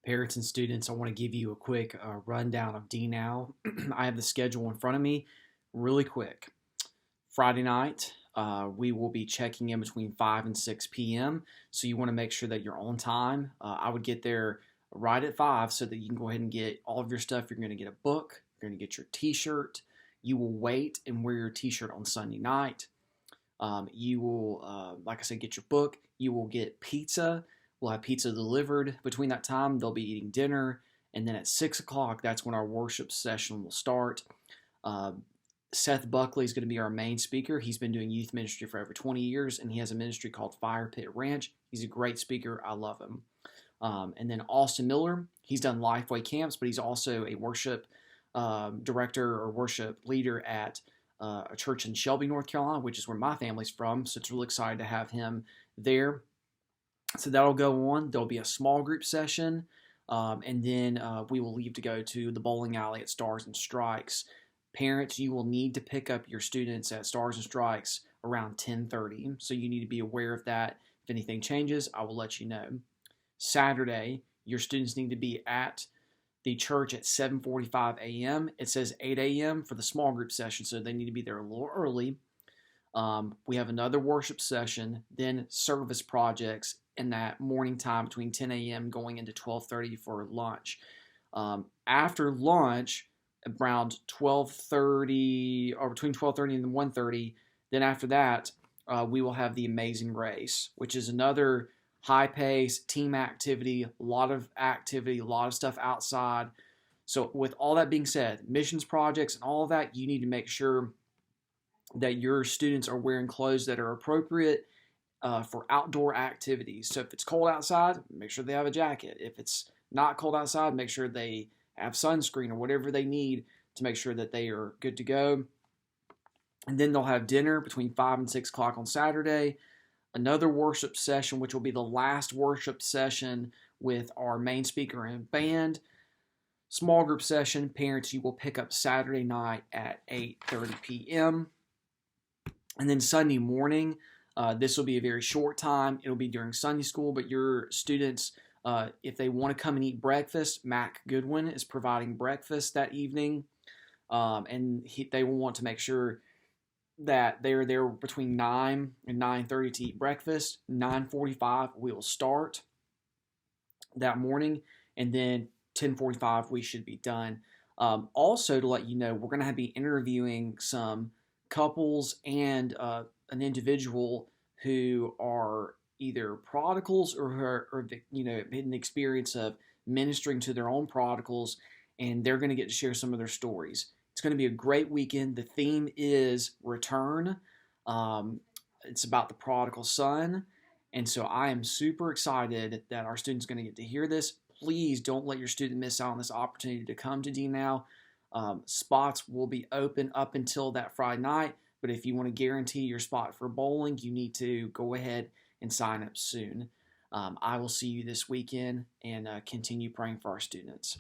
Parents and students, I want to give you a quick rundown of DNow. I have the schedule in front of me really quick. Friday night, we will be checking in between 5 and 6 p.m. So you want to make sure that you're on time. I would get there right at 5 so that you can go ahead and get all of your stuff. You're going to get a book. You're going to get your t-shirt. You will wait and wear your t-shirt on Sunday night. You will, like I said, get your book. You will get pizza. We'll have pizza delivered. Between that time, they'll be eating dinner. And then at 6 o'clock, that's when our worship session will start. Seth Buckley is going to be our main speaker. He's been doing youth ministry for over 20 years, and he has a ministry called Fire Pit Ranch. He's a great speaker. I love him. And then Austin Miller, he's done Lifeway camps, but he's also a worship director or worship leader at a church in Shelby, North Carolina, which is where my family's from. So it's really excited to have him there. So that'll go on. There'll be a small group session, and then we will leave to go to the bowling alley at Stars and Strikes. Parents, you will need to pick up your students at Stars and Strikes around 10:30, so you need to be aware of that. If anything changes, I will let you know. Saturday, your students need to be at the church at 7:45 a.m. It says 8 a.m. for the small group session, so they need to be there a little early. We have another worship session, then service projects in that morning time between 10 a.m. going into 12:30 for lunch. After lunch, around 12:30 or between 12:30 and 1:30, then after that, we will have the Amazing Race, which is another high-paced team activity, a lot of stuff outside. So with all that being said, missions projects and all of that, you need to make sure that your students are wearing clothes that are appropriate for outdoor activities. So if it's cold outside, make sure they have a jacket. If it's not cold outside, make sure they have sunscreen or whatever they need to make sure that they are good to go. And then they'll have dinner between 5 and 6 o'clock on Saturday. Another worship session, which will be the last worship session with our main speaker and band. Small group session, parents, you will pick up Saturday night at 8:30 p.m. And then Sunday morning, this will be a very short time. It'll be during Sunday school, but your students, if they want to come and eat breakfast, Mac Goodwin is providing breakfast that evening. And they will want to make sure that they're there between 9 and 9:30 to eat breakfast. 9:45 we will start that morning, and then 10:45 we should be done. Also, to let you know, we're going to be interviewing some couples and an individual who are either prodigals or in the experience of ministering to their own prodigals, and they're going to get to share some of their stories. It's going to be a great weekend. The theme is return. It's about the prodigal son, and so I am super excited that our students are going to get to hear this. Please don't let your student miss out on this opportunity to come to DNow. Spots will be open up until that Friday night, but if you want to guarantee your spot for bowling, you need to go ahead and sign up soon. I will see you this weekend, and continue praying for our students.